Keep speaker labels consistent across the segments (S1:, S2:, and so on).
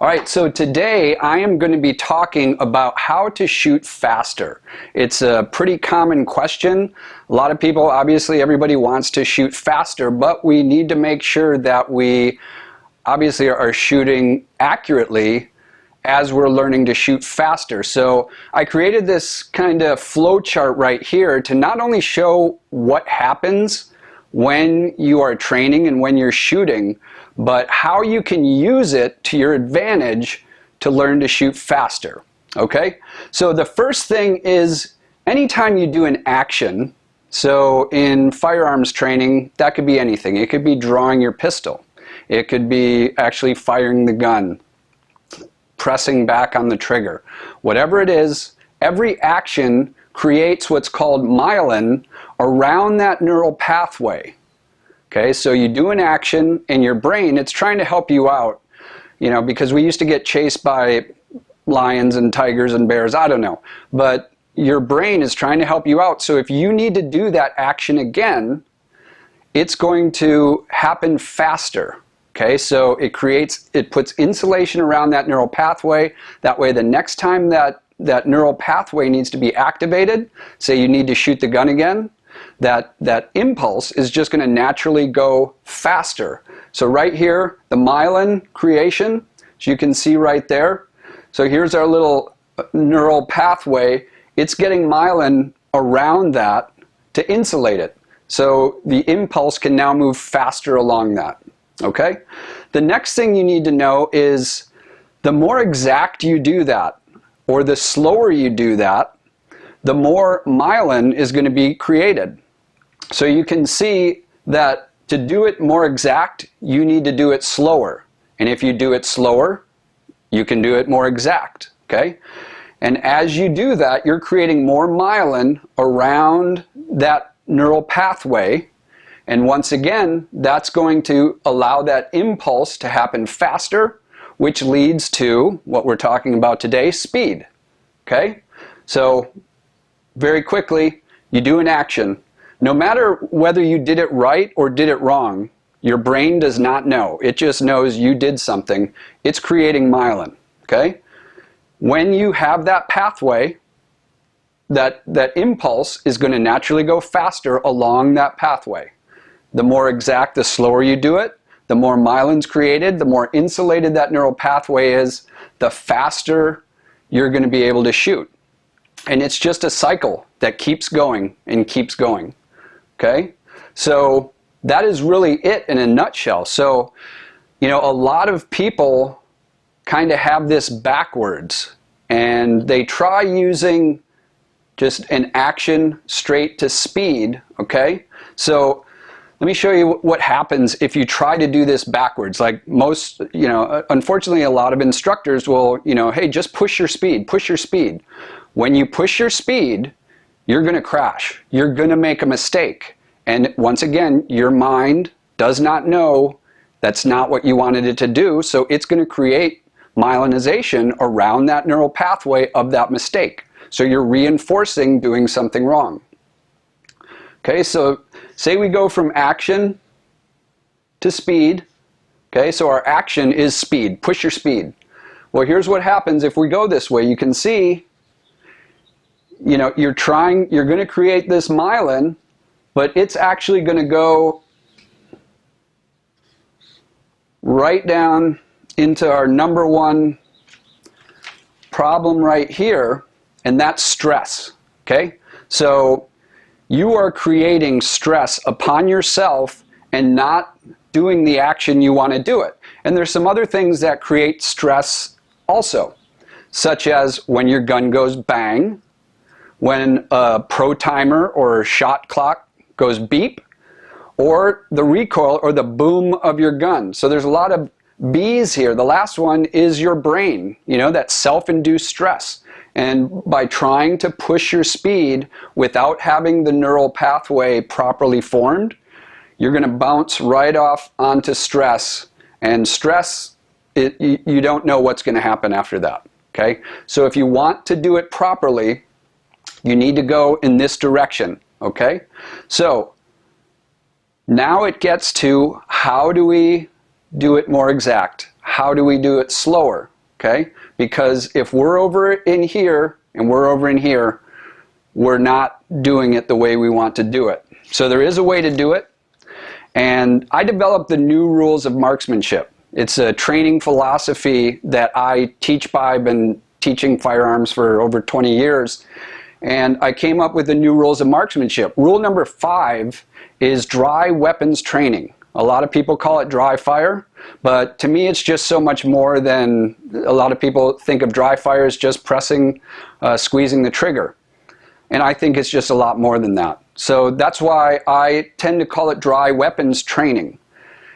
S1: All right, so today I am going to be talking about how to shoot faster. It's a pretty common question. A lot of people, obviously everybody wants to shoot faster, but we need to make sure that we obviously are shooting accurately as we're learning to shoot faster. So I created this kind of flow chart right here to not only show what happens when you are training and when you're shooting, but how you can use it to your advantage to learn to shoot faster. Okay? So the first thing is anytime you do an action, so in firearms training, that could be anything. It could be drawing your pistol. It could be actually firing the gun, pressing back on the trigger. Whatever it is, every action creates what's called myelin around that neural pathway. Okay, so you do an action and your brain, it's trying to help you out, you know, because we used to get chased by lions and tigers and bears, I don't know. But your brain is trying to help you out. So if you need to do that action again, it's going to happen faster. Okay, so it puts insulation around that neural pathway. That way the next time that neural pathway needs to be activated, say you need to shoot the gun again, that impulse is just going to naturally go faster. So right here, the myelin creation, as you can see right there. So here's our little neural pathway. It's getting myelin around that to insulate it. So the impulse can now move faster along that. Okay? The next thing you need to know is the more exact you do that, or the slower you do that, the more myelin is going to be created. So you can see that to do it more exact, you need to do it slower. And if you do it slower, you can do it more exact. Okay? And as you do that, you're creating more myelin around that neural pathway. And once again, that's going to allow that impulse to happen faster, which leads to what we're talking about today, speed. Okay? So very quickly, you do an action. No matter whether you did it right or did it wrong, your brain does not know. It just knows you did something. It's creating myelin. Okay? When you have that pathway, that impulse is going to naturally go faster along that pathway. The more exact, the slower you do it, the more myelin's created, the more insulated that neural pathway is, the faster you're going to be able to shoot. And it's just a cycle that keeps going and keeps going. Okay? So that is really it in a nutshell. So, you know, a lot of people kind of have this backwards, and they try using just an action straight to speed. Okay? So let me show you what happens if you try to do this backwards. Like most, you know, unfortunately a lot of instructors will, you know, hey, just push your speed, push your speed. When you push your speed, you're going to crash. You're going to make a mistake. And once again, your mind does not know that's not what you wanted it to do, so it's going to create myelinization around that neural pathway of that mistake. So you're reinforcing doing something wrong. Okay, so say we go from action to speed. Okay, so our action is speed. Push your speed. Well, here's what happens if we go this way. You can see, you know, you're going to create this myelin, but it's actually going to go right down into our number one problem right here, and that's stress. Okay, so you are creating stress upon yourself and not doing the action you want to do it. And there's some other things that create stress also, such as when your gun goes bang, when a pro timer or shot clock goes beep, or the recoil or the boom of your gun. So there's a lot of B's here. The last one is your brain, you know, that self-induced stress. And by trying to push your speed without having the neural pathway properly formed, you're going to bounce right off onto stress. And stress, you don't know what's going to happen after that. Okay? So if you want to do it properly, you need to go in this direction. Okay? So now it gets to how do we do it more exact? How do we do it slower? okay? Because if we're over in here and we're over in here, we're not doing it the way we want to do it. So there is a way to do it. And I developed the new rules of marksmanship. It's a training philosophy that I teach by. I've been teaching firearms for over 20 years. And I came up with the new rules of marksmanship. Rule number 5 is dry weapons training. A lot of people call it dry fire, but to me it's just so much more than, a lot of people think of dry fire as just pressing, squeezing the trigger. And I think it's just a lot more than that. So that's why I tend to call it dry weapons training.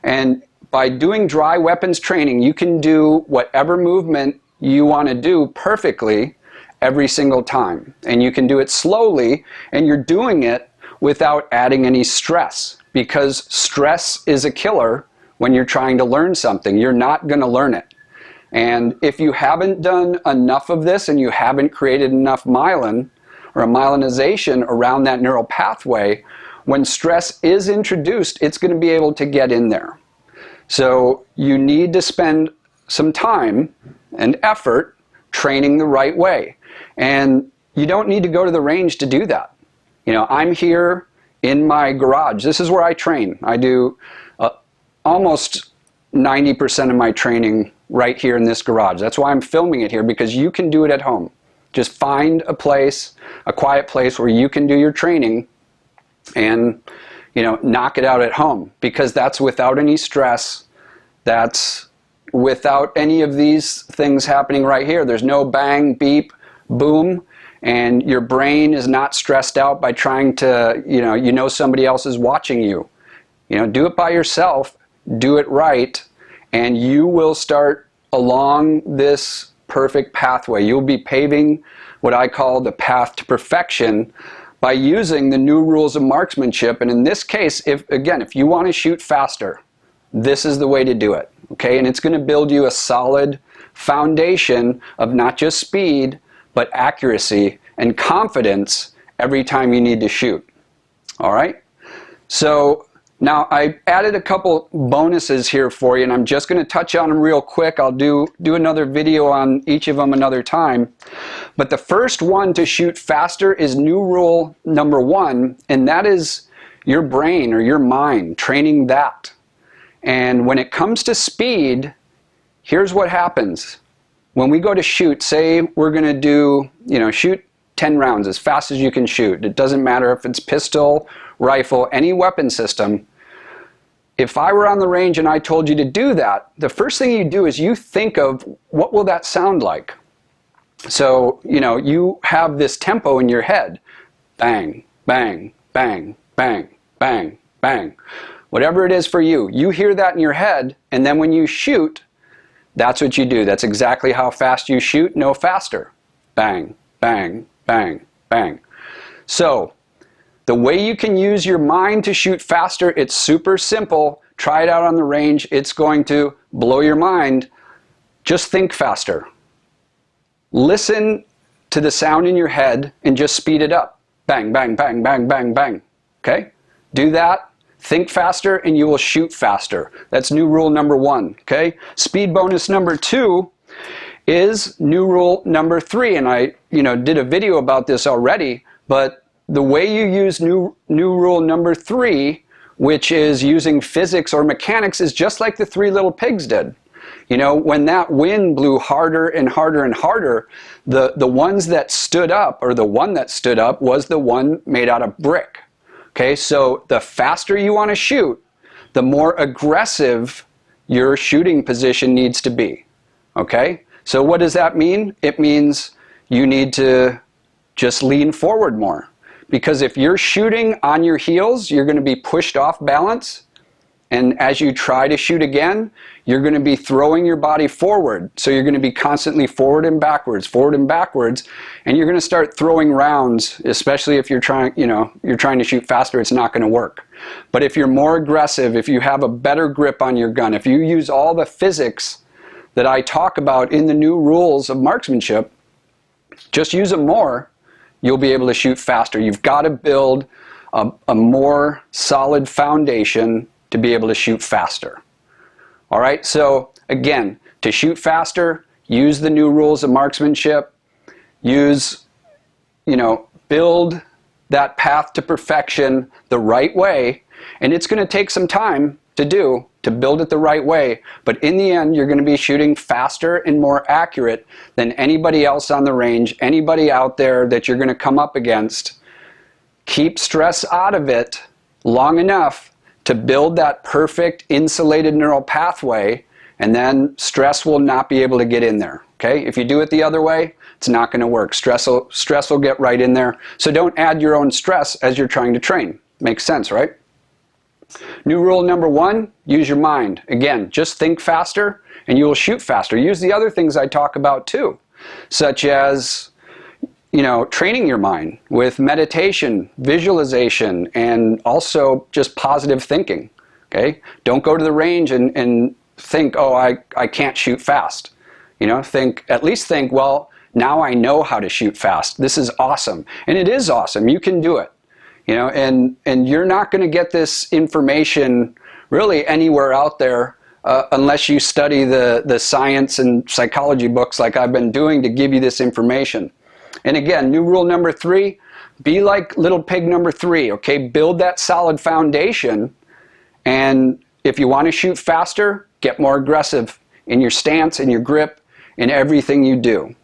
S1: And by doing dry weapons training, you can do whatever movement you want to do perfectly every single time. And you can do it slowly, and you're doing it without adding any stress. Because stress is a killer when you're trying to learn something. You're not going to learn it. And if you haven't done enough of this and you haven't created enough myelin or a myelinization around that neural pathway, when stress is introduced, it's going to be able to get in there. So you need to spend some time and effort training the right way. And you don't need to go to the range to do that. You know, I'm here in my garage. This is where I train. I do almost 90% of my training right here in this garage. That's why I'm filming it here, because you can do it at home. Just find a place, a quiet place where you can do your training and, you know, knock it out at home, because that's without any stress. That's without any of these things happening right here. There's no bang, beep, boom. And your brain is not stressed out by trying to, you know somebody else is watching you. You know, do it by yourself, do it right, and you will start along this perfect pathway. You'll be paving what I call the path to perfection by using the new rules of marksmanship. And in this case, if you want to shoot faster, this is the way to do it, okay? And it's going to build you a solid foundation of not just speed, but accuracy and confidence every time you need to shoot. All right? So now I added a couple bonuses here for you, and I'm just going to touch on them real quick. I'll do another video on each of them another time. But the first one to shoot faster is new rule number 1, and that is your brain or your mind, training that. And when it comes to speed, here's what happens. When we go to shoot, say we're going to do, shoot 10 rounds as fast as you can shoot. It doesn't matter if it's pistol, rifle, any weapon system. If I were on the range and I told you to do that, the first thing you do is you think of, what will that sound like? So, you have this tempo in your head. Bang, bang, bang, bang, bang, bang. Whatever it is for you, you hear that in your head, and then when you shoot, that's what you do. That's exactly how fast you shoot, no faster. Bang, bang, bang, bang. So, the way you can use your mind to shoot faster, it's super simple. Try it out on the range. It's going to blow your mind. Just think faster. Listen to the sound in your head and just speed it up. Bang, bang, bang, bang, bang, bang. Okay? Do that. Think faster and you will shoot faster. That's new rule number 1. Okay? Speed bonus number 2 is new rule number 3. And I, did a video about this already, but the way you use new rule number 3, which is using physics or mechanics, is just like the 3 little pigs did. When that wind blew harder and harder and harder, the ones that stood up, or the one that stood up, was the one made out of brick. Okay, so the faster you want to shoot, the more aggressive your shooting position needs to be. Okay, so what does that mean? It means you need to just lean forward more. Because if you're shooting on your heels, you're going to be pushed off balance. And as you try to shoot again, you're going to be throwing your body forward. So you're going to be constantly forward and backwards, and you're going to start throwing rounds, especially if you're trying to shoot faster, it's not going to work. But if you're more aggressive, if you have a better grip on your gun, if you use all the physics that I talk about in the new rules of marksmanship, just use them more, you'll be able to shoot faster. You've got to build a more solid foundation to be able to shoot faster. All right, so again, to shoot faster, use the new rules of marksmanship, build that path to perfection the right way, and it's going to take some time to build it the right way, but in the end you're going to be shooting faster and more accurate than anybody else on the range, anybody out there that you're going to come up against. Keep stress out of it long enough to build that perfect insulated neural pathway, and then stress will not be able to get in there. Okay? If you do it the other way, it's not going to work. Stress will get right in there. So don't add your own stress as you're trying to train. Makes sense, right? New rule number 1, use your mind. Again, just think faster and you will shoot faster. Use the other things I talk about too, such as training your mind with meditation, visualization, and also just positive thinking. Okay? Don't go to the range and think, oh, I can't shoot fast. At least think, well, now I know how to shoot fast. This is awesome. And it is awesome. You can do it. And you're not going to get this information really anywhere out there unless you study the science and psychology books like I've been doing to give you this information. And again, new rule number 3, be like little pig number 3, okay? Build that solid foundation, and if you want to shoot faster, get more aggressive in your stance, in your grip, in everything you do.